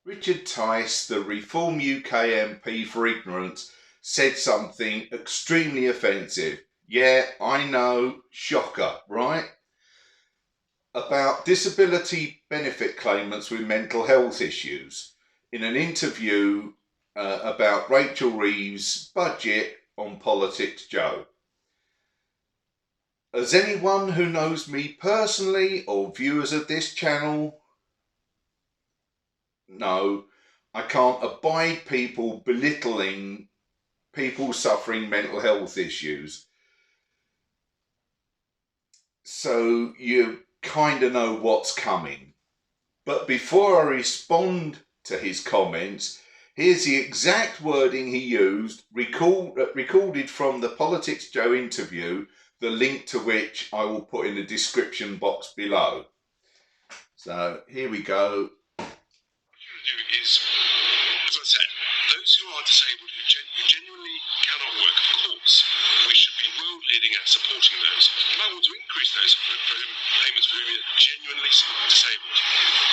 Richard Tice, the Reform UK MP for Ignorance, said something extremely offensive. Yeah, I know, shocker, right? About disability benefit claimants with mental health issues in an interview about Rachel Reeves Budget on Politics Joe. As anyone who knows me personally or viewers of this channel know, I can't abide people belittling people suffering mental health issues. So you kind of know what's coming. But before I respond to his comments, here's the exact wording he used, recorded from the Politics Joe interview, the link to which I will put in the description box below. So here we go. What you do is, as I said, those who are disabled, who genuinely cannot work, of course, we should be world leading at supporting those. You might want to increase those for whom, payments for whom are genuinely disabled.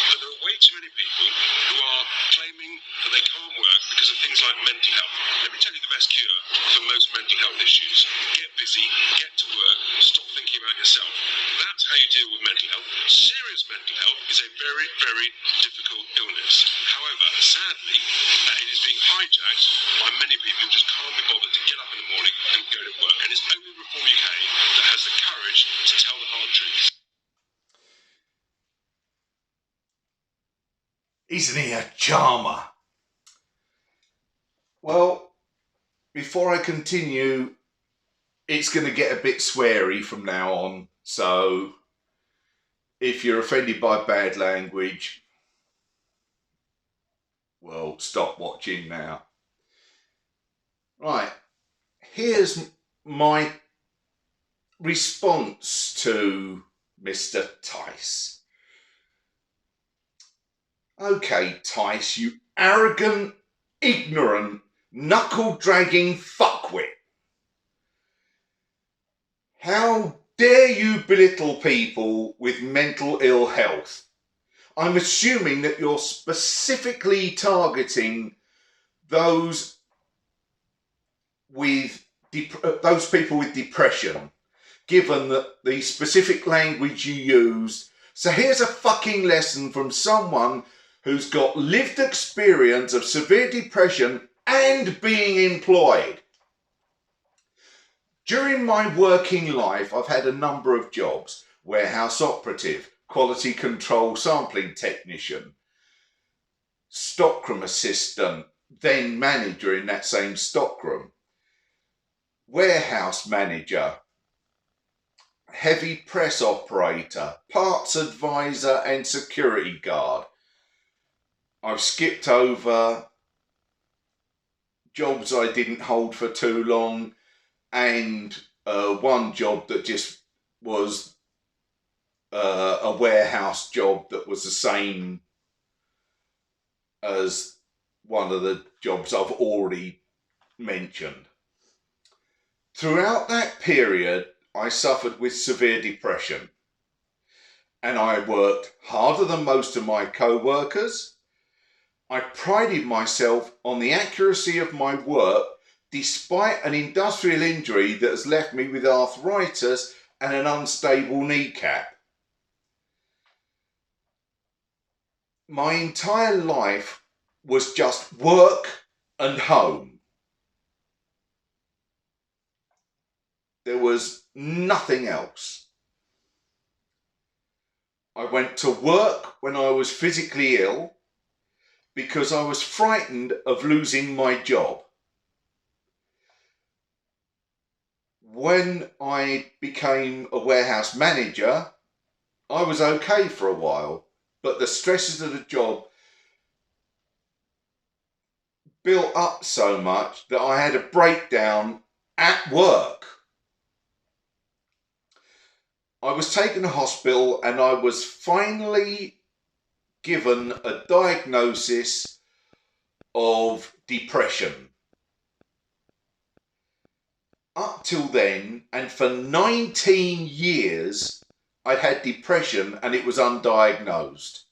But there are way too many people who are claiming that they can't work because of things like mental health. Let me tell you the best cure for most mental health issues. Get busy, get to work, stop thinking about yourself. That's how you deal with mental health. Serious mental health is a very, very difficult illness. However, sadly, it is being hijacked by many people who just can't be bothered to get up in the morning and go to work. And it's only Reform UK that has the courage to tell the hard truth. Isn't he a charmer? Well, before I continue, it's going to get a bit sweary from now on. So if you're offended by bad language, well, stop watching now. Right, here's my response to Mr. Tice. Okay, Tice, you arrogant, ignorant, knuckle-dragging fuckwit. How dare you belittle people with mental ill health? I'm assuming that you're specifically targeting those people with depression, given that the specific language you used. So here's a fucking lesson from someone who's got lived experience of severe depression and being employed. During my working life, I've had a number of jobs: warehouse operative, quality control sampling technician, stockroom assistant, then manager in that same stockroom, warehouse manager, heavy press operator, parts advisor and security guard. I've skipped over jobs I didn't hold for too long, and one job that just was a warehouse job that was the same as one of the jobs I've already mentioned. Throughout that period, I suffered with severe depression, and I worked harder than most of my co-workers. I prided myself on the accuracy of my work despite an industrial injury that has left me with arthritis and an unstable kneecap. My entire life was just work and home. There was nothing else. I went to work when I was physically ill because I was frightened of losing my job. When I became a warehouse manager, I was okay for a while, but the stresses of the job built up so much that I had a breakdown at work. I was taken to hospital and I was finally given a diagnosis of depression. Up till then, and for 19 years, I'd had depression and it was undiagnosed.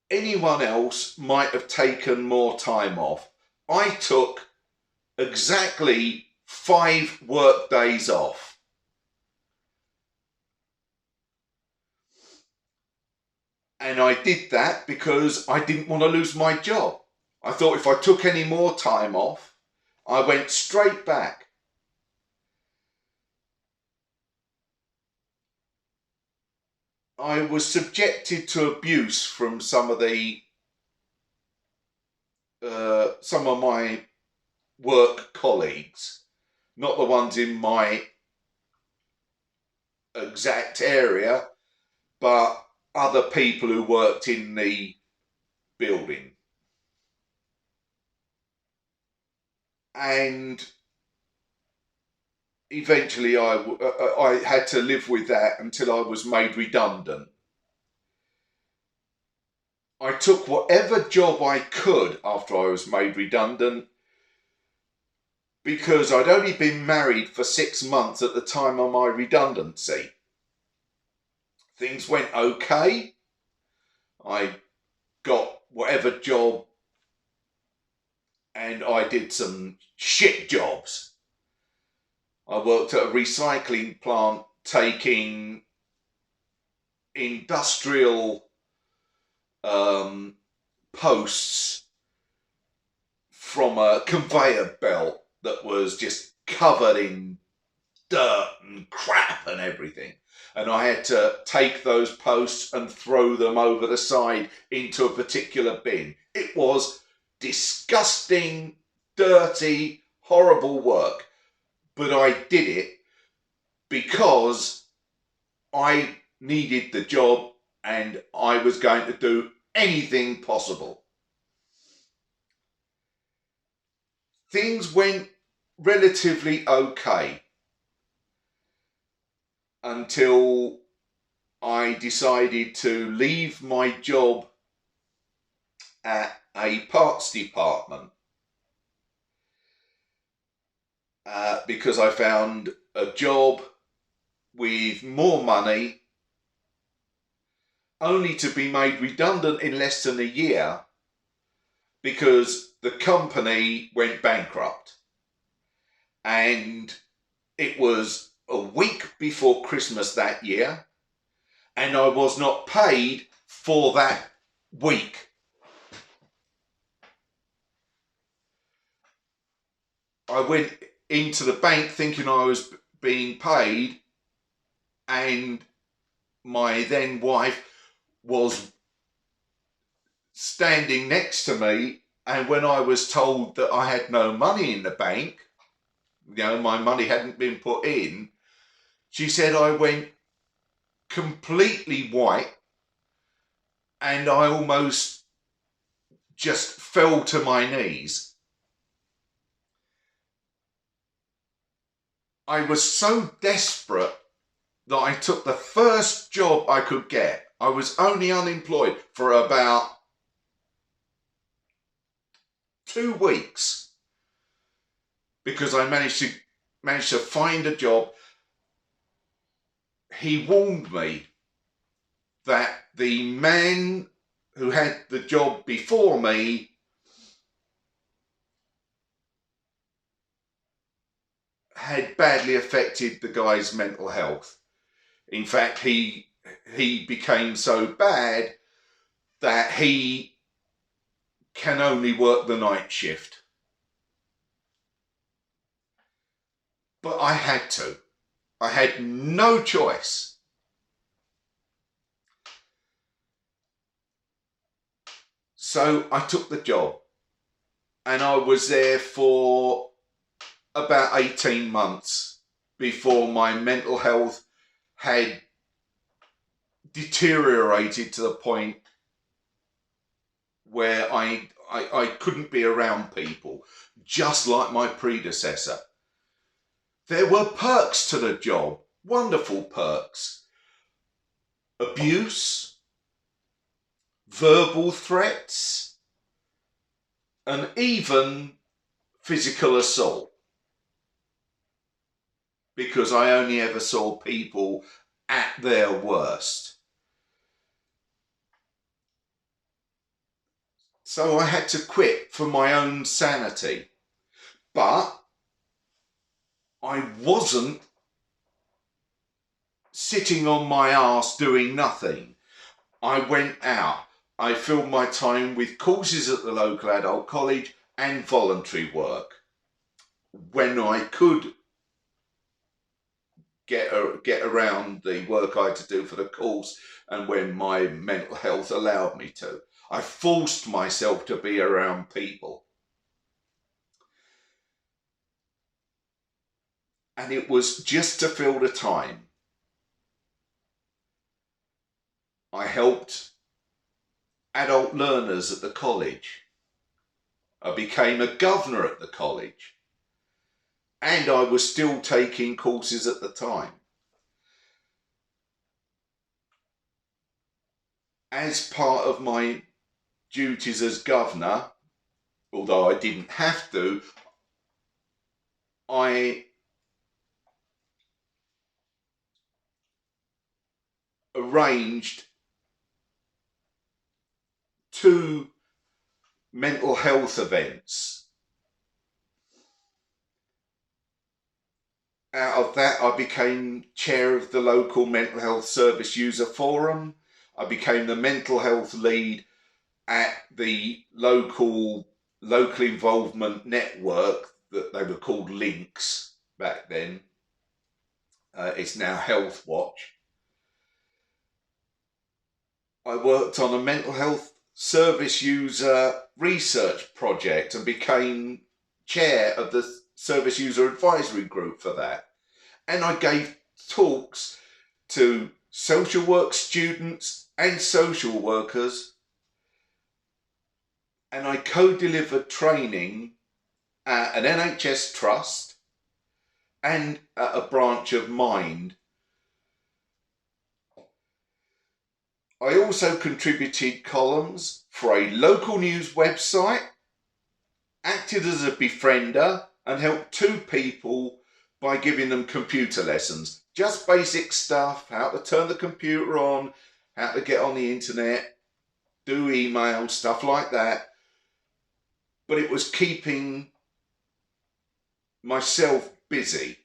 anyone else might have taken more time off. I took exactly 5 work days off. And I did that because I didn't want to lose my job. I thought if I took any more time off, I went straight back. I was subjected to abuse from some of my work colleagues, not the ones in my exact area, but other people who worked in the building. And eventually I had to live with that until I was made redundant. I took whatever job I could after I was made redundant, because I'd only been married for 6 months at the time of my redundancy. Things went okay. I got whatever job, and I did some shit jobs. I worked at a recycling plant taking industrial posts from a conveyor belt that was just covered in dirt and crap and everything. And I had to take those posts and throw them over the side into a particular bin. It was disgusting, dirty, horrible work. But I did it because I needed the job and I was going to do anything possible. Things went relatively okay until I decided to leave my job at a parts department because I found a job with more money, only to be made redundant in less than a year because the company went bankrupt. And it was a week before Christmas that year, and I was not paid for that week. I went into the bank thinking I was being paid, and my then wife was standing next to me, and when I was told that I had no money in the bank, my money hadn't been put in, she said I went completely white and I almost just fell to my knees. I was so desperate that I took the first job I could get. I was only unemployed for about 2 weeks because I managed to find a job. He warned me that the man who had the job before me had badly affected the guy's mental health. In fact, he became so bad that he can only work the night shift. But I had to. I had no choice. So I took the job, and I was there for about 18 months before my mental health had deteriorated to the point where I couldn't be around people, just like my predecessor. There were perks to the job, wonderful perks. Abuse, verbal threats, and even physical assault. Because I only ever saw people at their worst. So I had to quit for my own sanity. But I wasn't sitting on my arse doing nothing. I went out. I filled my time with courses at the local adult college and voluntary work. When I could get around the work I had to do for the course and when my mental health allowed me to, I forced myself to be around people. And it was just to fill the time. I helped adult learners at the college. I became a governor at the college. And I was still taking courses at the time. As part of my duties as governor, although I didn't have to, I arranged 2 mental health events. Out of that, I became chair of the local mental health service user forum. I became the mental health lead at the local involvement network that they were called Links back then. It's now Health Watch. I worked on a mental health service user research project and became chair of the service user advisory group for that. And I gave talks to social work students and social workers. And I co-delivered training at an NHS trust and at a branch of Mind. I also contributed columns for a local news website, acted as a befriender, and helped 2 people by giving them computer lessons. Just basic stuff, how to turn the computer on, how to get on the internet, do email, stuff like that. But it was keeping myself busy.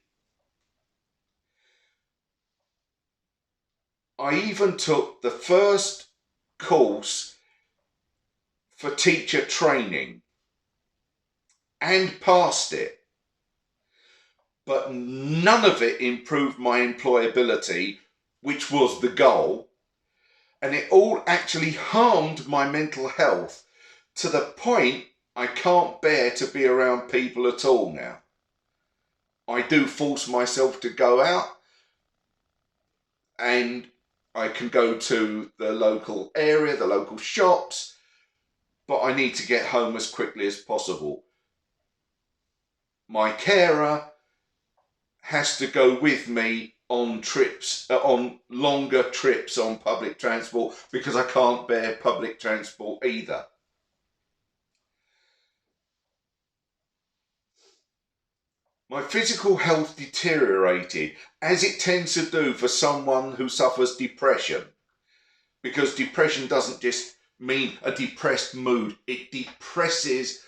I even took the first course for teacher training and passed it. But none of it improved my employability, which was the goal. And it all actually harmed my mental health to the point I can't bear to be around people at all now. I do force myself to go out, and I can go to the local area, the local shops, but I need to get home as quickly as possible. My carer has to go with me on trips, on longer trips on public transport, because I can't bear public transport either. My physical health deteriorated, as it tends to do for someone who suffers depression, because depression doesn't just mean a depressed mood, it depresses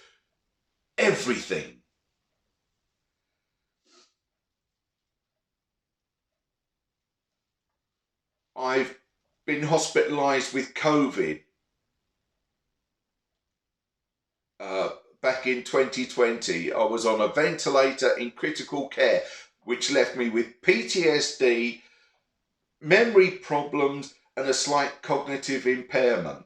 everything. I've been hospitalised with COVID back in 2020. I was on a ventilator in critical care, which left me with PTSD, memory problems, and a slight cognitive impairment.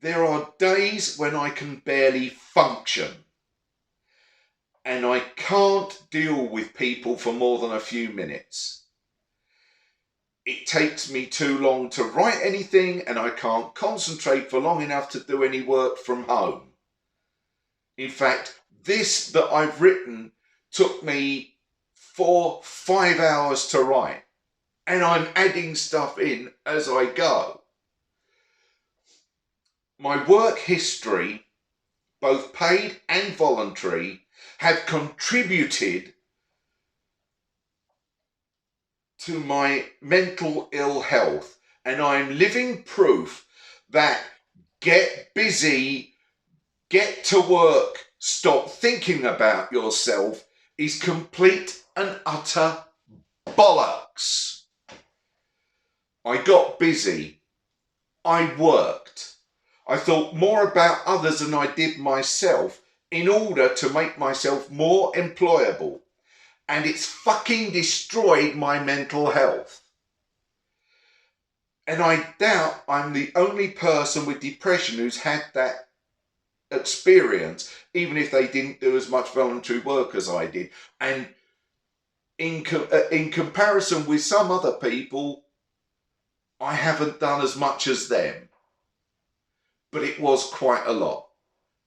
There are days when I can barely function, and I can't deal with people for more than a few minutes. It takes me too long to write anything, and I can't concentrate for long enough to do any work from home. In fact, this that I've written took me 4-5 hours to write, and I'm adding stuff in as I go. My work history, both paid and voluntary, have contributed to my mental ill health, and I'm living proof that get busy, get to work, stop thinking about yourself is complete and utter bollocks. I got busy. I worked. I thought more about others than I did myself in order to make myself more employable. And it's fucking destroyed my mental health. And I doubt I'm the only person with depression who's had that experience, even if they didn't do as much voluntary work as I did. And in comparison with some other people, I haven't done as much as them. But it was quite a lot.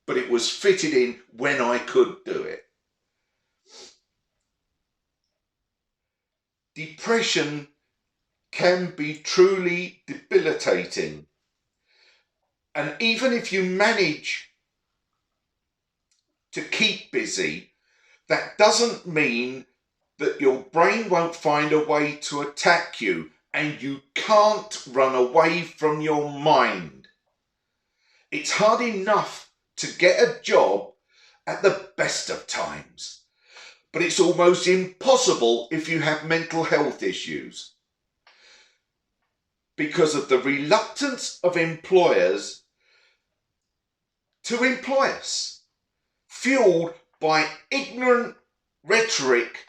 But it was fitted in when I could do it. Depression can be truly debilitating. And even if you manage to keep busy, that doesn't mean that your brain won't find a way to attack you, and you can't run away from your mind. It's hard enough to get a job at the best of times, but it's almost impossible if you have mental health issues, because of the reluctance of employers to employ us, fueled by ignorant rhetoric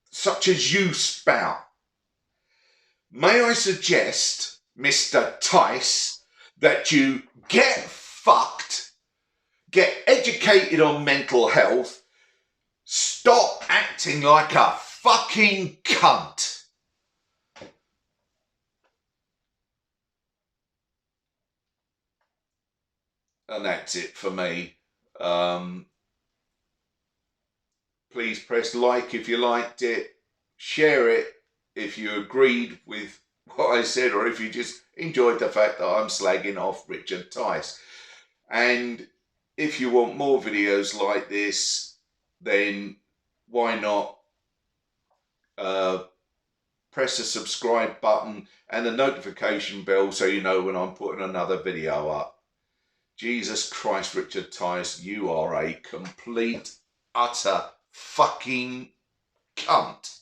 such as you spout. May I suggest, Mr. Tice, that you get fucked, get educated on mental health, stop acting like a fucking cunt. And that's it for me. Please press like if you liked it. Share it if you agreed with what I said, or if you just enjoyed the fact that I'm slagging off Richard Tice. And if you want more videos like this, then why not press the subscribe button and the notification bell so you know when I'm putting another video up. Jesus Christ, Richard Tice, you are a complete, utter fucking cunt.